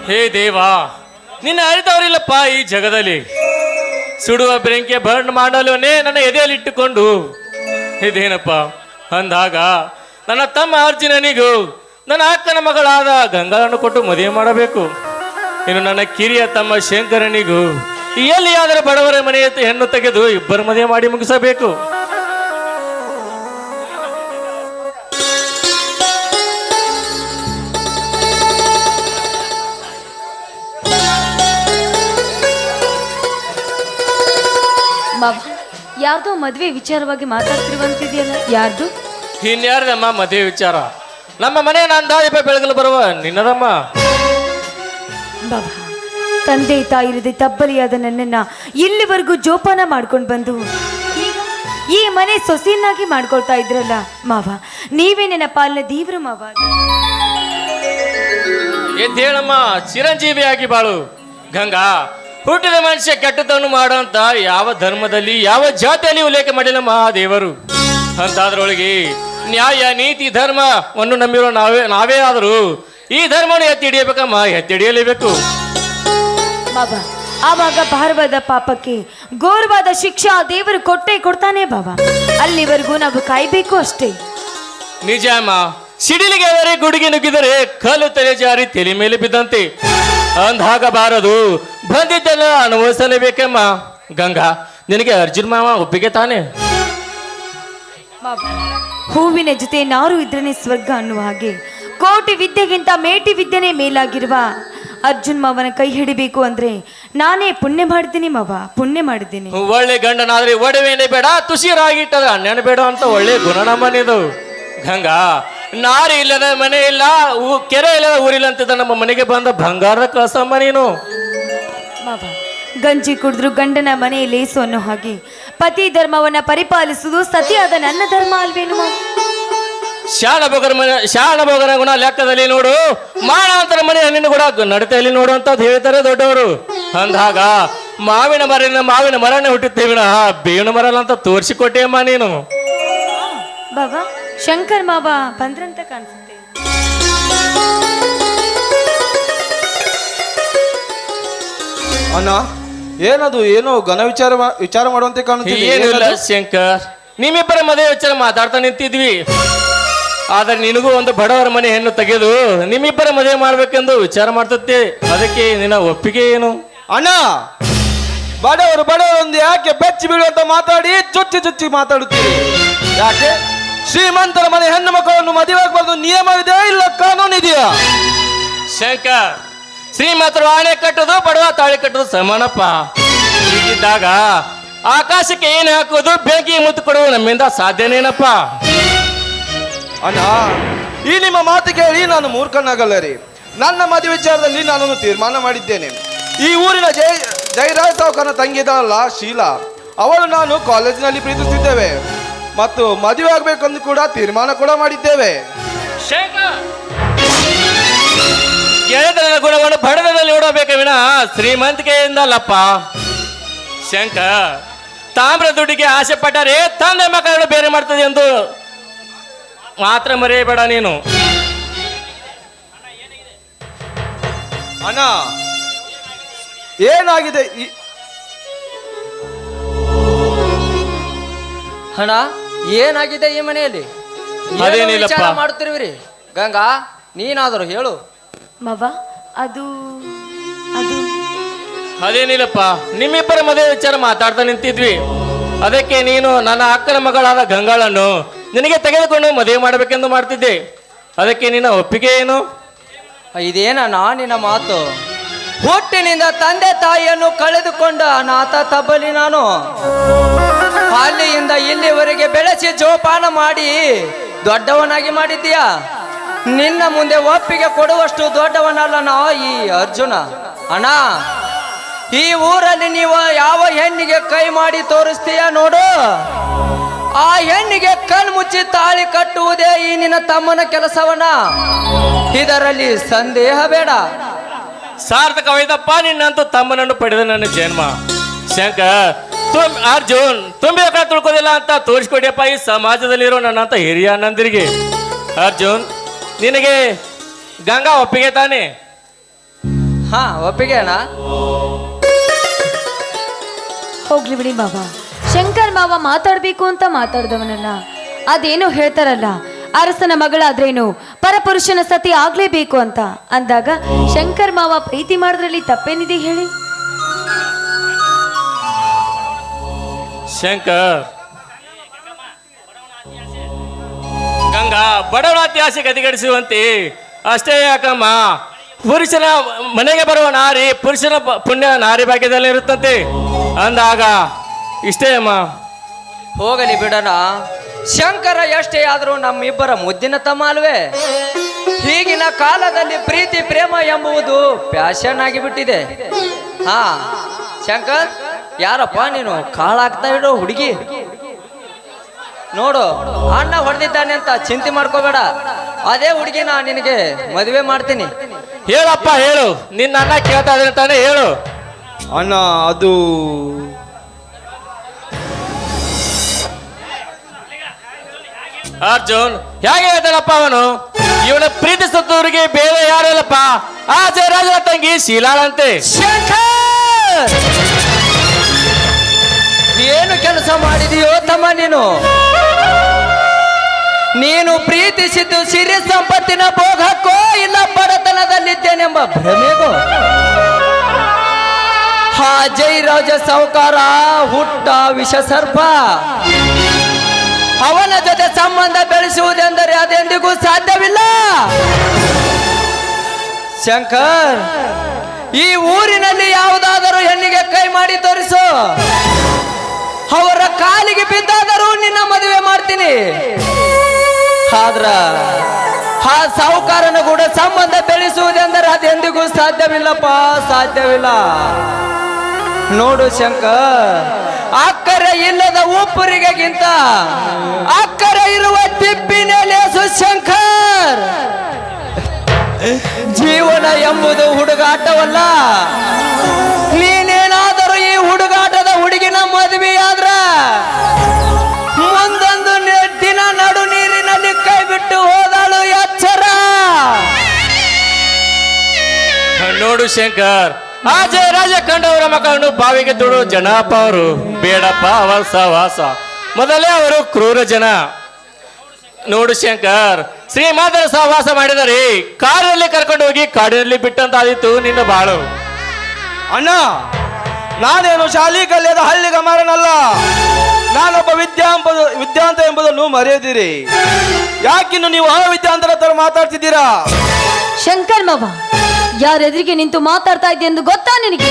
ಹೇ ದೇವಾ, ನಿನ್ನ ಅರಿತವರಿಲ್ಲಪ್ಪ ಈ ಜಗದಲ್ಲಿ. ಸುಡುವ ಬೆಂಕಿಯ ಬರ್ನ್ ಮಾಡಲುನೇ ನನ್ನ ಎದೆಯಲ್ಲಿ ಇಟ್ಟುಕೊಂಡು ಇದೇನಪ್ಪ ಅಂದಾಗ ನನ್ನ ತಮ್ಮ ಅರ್ಜುನನಿಗೂ ನನ್ನ ಅಕ್ಕನ ಮಗಳಾದ ಗಂಗಾಳನ್ನು ಕೊಟ್ಟು ಮದುವೆ ಮಾಡಬೇಕು. ಇನ್ನು ನನ್ನ ಕಿರಿಯ ತಮ್ಮ ಶಂಕರನಿಗೂ ಎಲ್ಲಿಯಾದರೆ ಬಡವರ ಮನೆಯ ಹೆಣ್ಣು ತೆಗೆದು ಇಬ್ಬರು ಮದುವೆ ಮಾಡಿ ಮುಗಿಸಬೇಕು. ಯಾರ್ದೋ ಮದ್ವೆ ವಿಚಾರವಾಗಿ ಮಾತಾಡ್ತಿರುವಂತಿದೆಯಲ್ಲ, ಯಾರ್ದು? ಇನ್ಯಾರ್ದಮ್ಮ ಮದುವೆ ವಿಚಾರ? ನಮ್ಮ ಮನೆ ನಂದಾದೀಪ ಬೆಳಗಲು ಬರುವ ನಿನ್ನದಮ್ಮ. ಬಾಬಾ, ತಂದೆ ತಾಯಿರದೆ ತಬ್ಬಲಿಯಾದ ನನ್ನನ್ನ ಇಲ್ಲಿವರೆಗೂ ಜೋಪಾನ ಮಾಡ್ಕೊಂಡು ಬಂದು ಈಗ ಈ ಮನೆ ಸೊಸೆಯನ್ನಾಗಿ ಮಾಡ್ಕೊಳ್ತಾ ಇದ್ರಲ್ಲ ಮಾವ, ನೀವೇ ನನ್ನ ಪಾಲನೆ ದೇವ್ರು ಮಾವ. ಎದ್ದೇಳಮ್ಮ, ಚಿರಂಜೀವಿಯಾಗಿ ಬಾಳು. ಗಂಗಾ, ಹುಟ್ಟಿದ ಮನುಷ್ಯ ಕೆಟ್ಟದನ್ನು ಮಾಡುವಂತ ಯಾವ ಧರ್ಮದಲ್ಲಿ ಯಾವ ಜಾತಿಯಲ್ಲಿ ಉಲ್ಲೇಖ ಮಾಡಿಲ್ಲಮ್ಮ ದೇವರು. ಅಂತಾದ್ರೊಳಗೆ ನ್ಯಾಯ ನೀತಿ ಧರ್ಮವನ್ನು ನಂಬಿರೋ ನಾವೇ ಆದರೂ ಈ ಧರ್ಮವನ್ನು ಎತ್ತಿ ಹಿಡಿಯಬೇಕಮ್ಮ, ಎತ್ತಿ ಹಿಡಿಯಲೇಬೇಕು. ಬಾಬಾ, ಆವಾಗ ಭಾರವಾದ ಪಾಪಕ್ಕೆ ಘೋರವಾದ ಶಿಕ್ಷಾ ದೇವರು ಕೊಟ್ಟೇ ಕೊಡ್ತಾನೆ ಬಾಬಾ. ಅಲ್ಲಿವರೆಗೂ ನಾವು ಕಾಯ್ಬೇಕು ಅಷ್ಟೇ. ನಿಜ ಅಮ್ಮ, ಸಿಡಿಲಿಗೆ ಗುಡುಗಿ ನುಗ್ಗಿದರೆ ಕಲ್ಲು ತಲೆ ಜಾರಿ ತಲೆ ಮೇಲೆ ಬಿದ್ದಂತೆ ಅಂದಾಗಬಾರದು. ಬಂದಿದ್ದೆಲ್ಲ ಅನುಭವಿಸಲೇಬೇಕಮ್ಮ. ಗಂಗಾ, ನಿನಗೆ ಅರ್ಜುನ್ ಮಾವ ಒಪ್ಪಿಗೆ ತಾನೆ? ಹೂವಿನ ಜೊತೆ ನಾರು ಇದ್ರನೆ ಸ್ವರ್ಗ ಅನ್ನುವ ಹಾಗೆ ಕೋಟಿ ವಿದ್ಯೆಗಿಂತ ಮೇಟಿ ವಿದ್ಯೆನೇ ಮೇಲಾಗಿರುವ ಅರ್ಜುನ್ ಮಾವನ ಕೈ ಹಿಡಿಬೇಕು ಅಂದ್ರೆ ನಾನೇ ಪುಣ್ಯ ಮಾಡಿದ್ದೀನಿ ಮಾವ, ಪುಣ್ಯ ಮಾಡಿದ್ದೀನಿ. ಒಳ್ಳೆ ಗಂಡನಾದ್ರೆ ಒಡವೆನೇ ಬೇಡ, ತುಸಿರಾಗಿಟ್ಟದ ಅಣ್ಣನ ಬೇಡ ಅಂತ ಒಳ್ಳೆ ಗುಣ ನಮ್ಮನಿದು. ಗಂಗಾ, ನಾರಿ ಇಲ್ಲದ ಮನೆ ಇಲ್ಲ, ಕೆರೆ ಇಲ್ಲದ ಊರಿಲ್ಲ ಅಂತಿದ್ದ ನಮ್ಮ ಮನೆಗೆ ಬಂದ ಬಂಗಾರದ ಕಳಸಮ್ಮ ನೀನು. ಮಾವ, ಗಂಜಿ ಕುಡಿದ್ರು ಗಂಡನ ಮನೆ ಲೇಸು ಅನ್ನೋ ಹಾಗೆ ಪತಿ ಧರ್ಮವನ್ನ ಪರಿಪಾಲಿಸುವುದು ಸತಿಯಾದ ನನ್ನ ಧರ್ಮ ಅಲ್ವೇನು? ಶಾಣಭೋಗರ ಗುಣ ಲೆಕ್ಕದಲ್ಲಿ ನೋಡು, ಮಾನವಂತರ ಮನೆ ಹಣ್ಣಿನ ಕೂಡ ನಡತೆಯಲ್ಲಿ ನೋಡು ಅಂತ ಹೇಳ್ತಾರೆ ದೊಡ್ಡವರು. ಅಂದಾಗ ಮಾವಿನ ಮರನೇ ಹುಟ್ಟುತ್ತೇವಿನ ಬೇವಿನ ಮರಲ್ಲ ಅಂತ ತೋರಿಸಿಕೊಟ್ಟೆಯಮ್ಮ ನೀನು. ಬಾಬಾ, ಶಂಕರ್ ಮಾವ ಬಂದ್ರಂತ ಕಾಣಿಸುತ್ತೆ. ಅಣ್ಣ, ಏನದು? ಏನೋ ಘನ ವಿಚಾರ ಮಾಡುವಂತೆ ಕಾಣುತ್ತಿದೆ. ಏನಿಲ್ಲ ಶಂಕರ್, ನಿಮ್ಮಿಬ್ಬರ ಮದುವೆ ವಿಚಾರ ಮಾತಾಡ್ತಾ ನಿಂತಿದ್ವಿ. ಆದ್ರೆ ನಿನಗೂ ಒಂದು ಬಡವರ ಮನೆ ಹೆಣ್ಣು ತೆಗೆದು ನಿಮ್ಮಿಬ್ಬರ ಮದುವೆ ಮಾಡ್ಬೇಕೆಂದು ವಿಚಾರ ಮಾಡ್ತತ್ತೆ. ಅದಕ್ಕೆ ನಿನ್ನ ಒಪ್ಪಿಗೆ ಏನು? ಅಣ್ಣ, ಬಡವರು ಒಂದು ಯಾಕೆ ಬೆಚ್ಚಿ ಬೀಳುವಂತ ಮಾತಾಡಿ ಚುಚ್ಚಿ ಮಾತಾಡುತ್ತೀರಿ? ಯಾಕೆ ಶ್ರೀಮಂತರ ಮನೆ ಹೆಣ್ಣು ಮಕ್ಕಳನ್ನು ಮದುವೆ ಆಗಬಾರ್ದು ನಿಯಮವಿದೆಯಾ, ಇಲ್ಲ ಕಾನೂನಿದೆಯಾ? ಶಂಕರ್, ಶ್ರೀಮಂತರು ಆಣೆ ಕಟ್ಟೋದು ಬಡವ ತಾಳಿ ಕಟ್ಟೋದು ಸಮಾನಪ್ಪ. ಹೀಗಿದ್ದಾಗ ಆಕಾಶಕ್ಕೆ ಏನು ಹಾಕೋದು, ಬೆಂಕಿ ಮುತ್ತು ಕೊಡುವುದು ನಮ್ಮಿಂದ ಸಾಧ್ಯನೇನಪ್ಪ? ಅಣ್ಣ, ಈ ನಿಮ್ಮ ಮಾತು ಕೇಳಿ ನಾನು ಮೂರ್ಖನಾಗಲ್ಲ ರೀ. ನನ್ನ ಮದುವೆ ವಿಚಾರದಲ್ಲಿ ನಾನೊಂದು ತೀರ್ಮಾನ ಮಾಡಿದ್ದೇನೆ. ಈ ಊರಿನ ಜಯರಾಜ್ ಸಾವುಕಾರನ ತಂಗಿದಲ್ಲ ಶೀಲಾ, ಅವಳು ನಾನು ಕಾಲೇಜಿನಲ್ಲಿ ಪ್ರೀತಿಸುತ್ತಿದ್ದೇವೆ ಮತ್ತು ಮದುವೆ ಆಗಬೇಕೆಂದು ಕೂಡ ತೀರ್ಮಾನ ಕೂಡ ಮಾಡಿದ್ದೇವೆ. ಗೆಳೆತನದ ಗುಣವನ್ನು ಬಡತನದಲ್ಲಿ ನೋಡಬೇಕೆ ವಿನ ಶ್ರೀಮಂತಿಕೆಯಿಂದಲ್ಲಪ್ಪ. ಶಂಕರ್, ತಾಮ್ರ ದುಡ್ಡಿಗೆ ಆಸೆ ಪಟ್ಟರೆ ತಂದೆ ಮಕ್ಕಳನ್ನು ಬೇರೆ ಮಾಡ್ತದೆ ಎಂದು ಮಾತ್ರ ಮರೆಯಬೇಡ ನೀನು. ಅಣ್ಣ, ಏನಾಗಿದೆ? ಹಣ ಏನಾಗಿದೆ ಈ ಮನೆಯಲ್ಲಿ? ಅದೇನಿಲ್ಲಪ್ಪ ಮಾಡುತ್ತಿರುವಿರಿ? ಗಂಗಾ, ನೀನಾದರೂ ಹೇಳು. ಮಾವ, ಅದು ಅದೇನಿಲ್ಲಪ್ಪ, ನಿಮ್ಮಿಬ್ಬರ ಮದುವೆ ವಿಚಾರ ಮಾತಾಡ್ತಾ ನಿಂತಿದ್ವಿ. ಅದಕ್ಕೆ ನೀನು ನನ್ನ ಅಕ್ಕನ ಮಗಳಾದ ಗಂಗಾಳನ್ನು ನಿನಗೆ ತೆಗೆದುಕೊಂಡು ಮದುವೆ ಮಾಡಬೇಕೆಂದು ಮಾಡ್ತಿದ್ದೆ. ಅದಕ್ಕೆ ನಿನ್ನ ಒಪ್ಪಿಗೆ ಏನು? ಇದೇನ ನಿನ್ನ ಮಾತು? ಹುಟ್ಟಿನಿಂದ ತಂದೆ ತಾಯಿಯನ್ನು ಕಳೆದುಕೊಂಡ ಅನಾಥ ತಬ್ಬಲಿ ನಾನು. ಅಲ್ಲಿಯಿಂದ ಇಲ್ಲಿವರೆಗೆ ಬೆಳೆಸಿ ಜೋಪಾನ ಮಾಡಿ ದೊಡ್ಡವನಾಗಿ ಮಾಡಿದ್ದೀಯಾ. ನಿನ್ನ ಮುಂದೆ ಒಪ್ಪಿಗೆ ಕೊಡುವಷ್ಟು ದೊಡ್ಡವನಲ್ಲ ನಾ ಈ ಅರ್ಜುನ. ಅಣ್ಣ, ಈ ಊರಲ್ಲಿ ನೀವು ಯಾವ ಹೆಣ್ಣಿಗೆ ಕೈ ಮಾಡಿ ತೋರಿಸ್ತೀಯ ನೋಡು, ಆ ಹೆಣ್ಣಿಗೆ ಕಣ್ಮುಚ್ಚಿ ತಾಳಿ ಕಟ್ಟುವುದೇ ಈ ನಿನ್ನ ತಮ್ಮನ ಕೆಲಸವನ್ನ. ಇದರಲ್ಲಿ ಸಂದೇಹ ಬೇಡ. ಸಾರ್ಥಕವಾಯ್ತಪ್ಪ, ನಿನ್ನಂತೂ ತಮ್ಮನನ್ನು ಪಡೆದ ನನ್ನ ಜನ್ಮ. ಶಂಕರ್, ಅರ್ಜುನ್ ತುಂಬಿ ತಿಳ್ಕೋದಿಲ್ಲ ಅಂತ ತೋರಿಸ್ಕೊಡಿಯಪ್ಪ ಈ ಸಮಾಜದಲ್ಲಿರೋ ನನ್ನಂತ ಹಿರಿಯ ಅಣ್ಣಂದಿರಿಗೆ. ಅರ್ಜುನ್, ನಿನಗೆ ಗಂಗಾ ಒಪ್ಪಿಗೆ ತಾನೆ? ಹಾ ಒಪ್ಪಿಗೆ ಅಣ್ಣ. ಹೋಗ್ಲಿ ಬಿಡಿ ಮಾವ. ಶಂಕರ್ ಮಾವ ಮಾತಾಡ್ಬೇಕು ಅಂತ ಮಾತಾಡ್ದವನಲ್ಲ. ಅದೇನೋ ಹೇಳ್ತಾರಲ್ಲ, ಅರಸನ ಮಗಳಾದ್ರೇನು ಪರಪುರುಷನ ಸತಿ ಆಗ್ಲೇಬೇಕು ಅಂತ ಅಂದಾಗ ಶಂಕರ್ ಮಾವ ಪ್ರೀತಿ ಮಾಡಿದ್ರಲ್ಲಿ ತಪ್ಪೇನಿದೆ ಹೇಳಿ? ಶಂಕರ್, ಗಂಗಾ ಬಡವನ ಅತ್ಯಾಸೆ ಗತಿಗಡಿಸುವಂತೆ ಅಷ್ಟೇ ಯಾಕಮ್ಮ, ಪುರುಷನ ಮನೆಗೆ ಬರುವ ನಾರಿ ಪುರುಷನ ಪುಣ್ಯ ನಾರಿ ಭಾಗ್ಯದಲ್ಲಿ ಇರುತ್ತಂತೆ ಅಂದಾಗ ಇಷ್ಟೇ ಅಮ್ಮ. ಹೋಗಲಿ ಬಿಡೋಣ. ಶಂಕರ ಎಷ್ಟೇ ಆದರೂ ನಮ್ಮಿಬ್ಬರ ಮುದ್ದಿನ ತಮ್ಮ ಅಲ್ವೇ? ಈಗಿನ ಕಾಲದಲ್ಲಿ ಪ್ರೀತಿ ಪ್ರೇಮ ಎಂಬುವುದು ಪ್ಯಾಷನ್ ಆಗಿಬಿಟ್ಟಿದೆ. ಹಾ ಶಂಕರ್, ಯಾರಪ್ಪ ನೀನು? ಕಾಳಾಗ್ತಾ ಇಡೋ ಹುಡುಗಿ ನೋಡು, ಅಣ್ಣ ಹೊಡೆದಿದ್ದಾನೆ ಅಂತ ಚಿಂತೆ ಮಾಡ್ಕೋಬೇಡ. ಅದೇ ಹುಡುಗಿನ ನಿನಗೆ ಮದುವೆ ಮಾಡ್ತೀನಿ. ಹೇಳಪ್ಪ ಹೇಳು, ನಿನ್ನ ಅಣ್ಣ ಕೇಳ್ತಾ ಇದ್ರೆ ತಾನೇ ಹೇಳು. ಅಣ್ಣ ಅದು ಅರ್ಜುನ್ ಹೇಗೆ ಹೇಳ್ತಾನಪ್ಪ ಅವನು? ಇವನ ಪ್ರೀತಿಸುತ್ತವರಿಗೆ ಬೇರೆ ಯಾರಲ್ಲಪ್ಪ, ಆ ಜಯರಾಜನ ತಂಗಿ ಶೀಲಾಳಂತೆ. ಶಂಕರ್, ಏನು ಕೆಲಸ ಮಾಡಿದೀಯೋ ತಮ್ಮ ನೀನು? ನೀನು ಪ್ರೀತಿಸಿದ್ದು ಸಿರಿ ಸಂಪತ್ತಿನ ಭೋಗಕ್ಕೋ ಇಲ್ಲ ಬಡತನದಲ್ಲಿದ್ದೇನೆಂಬ ಭ್ರಮೆಗೋ? ಹಾ ಜೈರಾಜ ಸಾಹುಕಾರ ಹುಟ್ಟ ವಿಷ ಸರ್ಪ. ಅವನ ಜೊತೆ ಸಂಬಂಧ ಬೆಳೆಸುವುದೆಂದರೆ ಅದೆಂದಿಗೂ ಸಾಧ್ಯವಿಲ್ಲ. ಶಂಕರ್, ಈ ಊರಿನಲ್ಲಿ ಯಾವುದಾದರೂ ಹೆಣ್ಣಿಗೆ ಕೈ ಮಾಡಿ ತೋರಿಸು, ಅವರ ಕಾಲಿಗೆ ಬಿದ್ದಾದರೂ ನಿನ್ನ ಮದುವೆ ಮಾಡ್ತೀನಿ. ಆದ್ರ ಆ ಸಾಹುಕಾರನ ಕೂಡ ಸಂಬಂಧ ಬೆಳೆಸುವುದೆಂದರೆ ಅದೆಂದಿಗೂ ಸಾಧ್ಯವಿಲ್ಲಪ್ಪ, ಸಾಧ್ಯವಿಲ್ಲ. ನೋಡು ಶಂಕರ್, ಅಕ್ಕರೆ ಇಲ್ಲದ ಉಪ್ಪುರಿಗೆಗಿಂತ ಅಕ್ಕರೆ ಇರುವ ತಿಪ್ಪಿನ ಲೇಸು ಶಂಕರ್. ಜೀವನ ಎಂಬುದು ಹುಡುಗಾಟವಲ್ಲ. ನೀನೇನಾದರೂ ಈ ಹುಡುಗಾಟದ ಹುಡುಗಿನ ಮದುವೆಯಾದ್ರ ಮುಂದೊಂದು ದಿನ ನಡು ನೀರಿನಲ್ಲಿ ಕೈ ಬಿಟ್ಟು ಹೋದಳು ಎಚ್ಚರ. ನೋಡು ಶಂಕರ್, ಆ ಜಯರಾಜ ಕಂಡವರ ಮಕ್ಕಳನ್ನು ಬಾವಿಗೆ ತುಡು ಜನಪ್ಪ ಅವರು. ಬೇಡಪ್ಪ ಅವರ ಸಹವಾಸ, ಮೊದಲೇ ಅವರು ಕ್ರೂರ ಜನ. ನೋಡು ಶಂಕರ್, ಶ್ರೀಮಾತರ ಸಹವಾಸ ಮಾಡಿದರೆ ಕಾಡಿನಲ್ಲಿ ಕರ್ಕೊಂಡು ಹೋಗಿ ಕಾಡಿನಲ್ಲಿ ಬಿಟ್ಟಂತಾದಿತ್ತು ನಿನ್ನ ಬಾಳು. ಅಣ್ಣ, ನಾನೇನು ಶಾಲಿ ಕಲಿಯದ ಹಳ್ಳಿ ಗಮಾರನಲ್ಲ. ನಾನೊಬ್ಬ ವಿದ್ಯಾಂತ ಎಂಬುದನ್ನು ಮರೆಯದಿರಿ. ಯಾಕಿನ್ನು ನೀವು ವಿದ್ಯಾಂತರ ತರ ಮಾತಾಡ್ತಿದ್ದೀರಾ? ಶಂಕರ್ ಮಾವ, ಯಾರೆದುರಿಗೆ ನಿಂತು ಮಾತಾಡ್ತಾ ಇದ್ದೆ ಎಂದು ಗೊತ್ತಾ ನಿನಗೆ?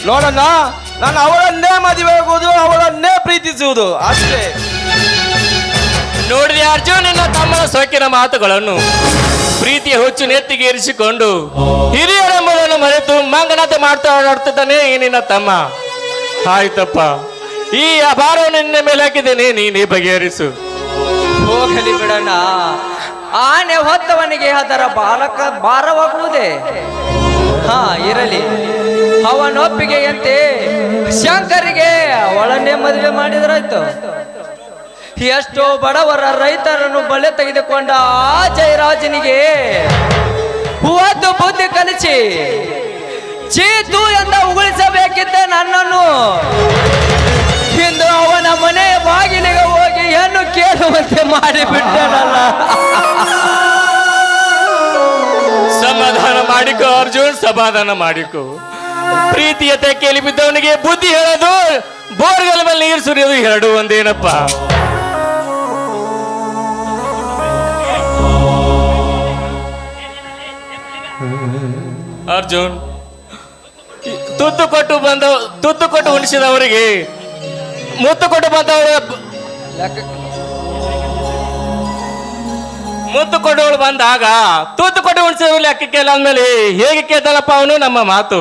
ನೋಡಣ್ಣ, ನಾನು ಅವಳನ್ನೇ ಮದುವೆ ಆಗುವುದು, ಅವಳನ್ನೇ ಪ್ರೀತಿಸುವುದು ಅಷ್ಟೇ. ನೋಡಿದೆ ಅರ್ಜುನ್, ನಿನ್ನ ತಮ್ಮನ ಸೊಕ್ಕಿನ ಮಾತುಗಳನ್ನು ಪ್ರೀತಿಯ ಹುಚ್ಚು ನೆತ್ತಿಗೆ ಇರಿಸಿಕೊಂಡು ಹಿರಿಯರೆಂಬುದನ್ನು ಮರೆತು ಮಂಗನತೆ ಮಾಡ್ತಾಡ್ತಿದ್ದಾನೆ ಈ ನಿನ್ನ ತಮ್ಮ. ಆಯ್ತಪ್ಪ, ಈ ಅಭಾರವನ್ನು ನಿನ್ನ ಮೇಲೆ ಹಾಕಿದ್ದೇನೆ, ನೀನೇ ಬಗೆಹರಿಸು. ಹೋಗಲಿ ಬಿಡೋಣ. ಆನೆ ಹೊತ್ತವನಿಗೆ ಅದರ ಭಾರವಾಗುವುದೇ? ಹಾ ಇರಲಿ, ಅವನೊಪ್ಪಿಗೆಯಂತೆ ಶಂಕರಿಗೆ ಅವಳನ್ನೇ ಮದುವೆ ಮಾಡಿದ್ರಾಯ್ತು. ಎಷ್ಟೋ ಬಡವರ ರೈತರನ್ನು ಬಲೆ ತೆಗೆದುಕೊಂಡ ಆ ಜಯರಾಜನಿಗೆ ಒಂದು ಬುದ್ಧಿ ಕಲಿಸಿ ಚೀತು ಎಂದ ಉಗುಳಿಸಬೇಕಿದ್ದ ನನ್ನನ್ನು ಇಂದು ಅವನ ಮನೆ ಬಾಗಿಲಿಗೆ ಹೋಗಿ ಏನು ಕೇಳುವಂತೆ ಮಾಡಿಬಿಟ್ಟನಲ್ಲ. ಸಮಾಧಾನ ಮಾಡಿಕೋ ಅರ್ಜುನ್, ಸಮಾಧಾನ ಮಾಡಿಕೋ. ಪ್ರೀತಿಯ ತೆಕ್ಕೆಯಲ್ಲಿ ಬಿದ್ದವನಿಗೆ ಬುದ್ಧಿ ಹೇಳೋದು, ಬೋರ್ಗಲ ಮೇಲೆ ನೀರು ಸುರಿಯೋದು ಎರಡು ಒಂದೇನಪ್ಪ. ಅರ್ಜುನ್, ತುತ್ತು ಕೊಟ್ಟು ಉಣಿಸಿದವರಿಗೆ ಮುತ್ತು ಕೊಟ್ಟು ಕೊಡುವಳು ಬಂದಾಗ ತುತ್ತು ಕೊಟ್ಟು ಉಣಿಸಿದ ಲೆಕ್ಕಕ್ಕೆ ಎಲ್ಲ ಅಂದ್ಮೇಲೆ ಹೇಗೆ ಕೇಳ್ತಾನಪ್ಪ ಅವನು ನಮ್ಮ ಮಾತು?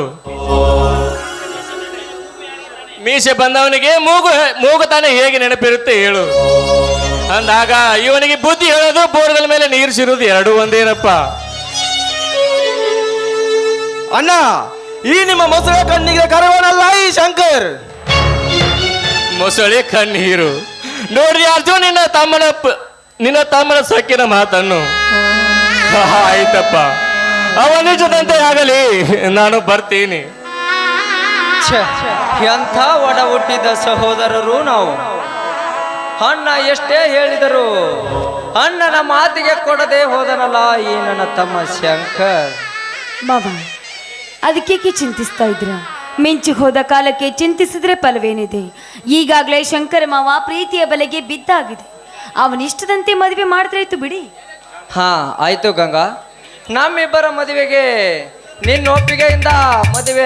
ಮೀಸೆ ಬಂದವನಿಗೆ ಮೂಗು ತಾನೇ ಹೇಗೆ ನೆನಪಿರುತ್ತೆ ಹೇಳು? ಅಂದಾಗ ಇವನಿಗೆ ಬುದ್ಧಿ ಹೇಳೋದು, ಬೋರ್ಗಲ್ ಮೇಲೆ ನೀರು ಸಿರುವುದು ಎರಡು ಒಂದೇನಪ್ಪ. ಅಣ್ಣ, ಈ ನಿಮ್ಮ ಮೊಸಳೆ ಕಣ್ಣಿಗೆ ಕರವನಲ್ಲ ಈ ಶಂಕರ್. ಮೊಸಳೆ ಕಣ್ಣೀರು ನೋಡ್ರಿ ಅರ್ಜುನ್, ನಿನ್ನ ತಮ್ಮನ ಸೊಕ್ಕಿನ ಮಾತನ್ನು ಆಯ್ತಪ್ಪ, ಅವನಿಷ್ಟದಂತೆ ಆಗಲಿ, ನಾನು ಬರ್ತೀನಿ. ಛೆ, ಎಂಥ ಒಡ ಹುಟ್ಟಿದ ಸಹೋದರರು ನಾವು. ಅಣ್ಣ ಎಷ್ಟೇ ಹೇಳಿದರು ಅಣ್ಣನ ಮಾತಿಗೆ ಕೊಡದೆ ಹೋದನಲ್ಲ ಈ ನನ್ನ ತಮ್ಮ ಶಂಕರ್. ಮಾವ, ಅದಕ್ಕೇಕೆ ಚಿಂತಿಸ್ತಾ ಇದ್ರ? ಮಿಂಚು ಹೋದ ಕಾಲಕ್ಕೆ ಚಿಂತಿಸಿದ್ರೆ ಫಲವೇನಿದೆ? ಈಗಾಗಲೇ ಶಂಕರ ಮಾವ ಪ್ರೀತಿಯ ಬಲೆಗೆ ಬಿದ್ದಾಗಿದೆ. ಅವನಿಷ್ಟದಂತೆ ಮದುವೆ ಮಾಡಿದ್ರಾಯ್ತು ಬಿಡಿ. ಹಾ ಆಯ್ತು ಗಂಗಾ, ನಮ್ಮಿಬ್ಬರ ಮದುವೆಗೆ ನಿನ್ನ ಒಪ್ಪಿಗೆಯಿಂದ ಮದುವೆ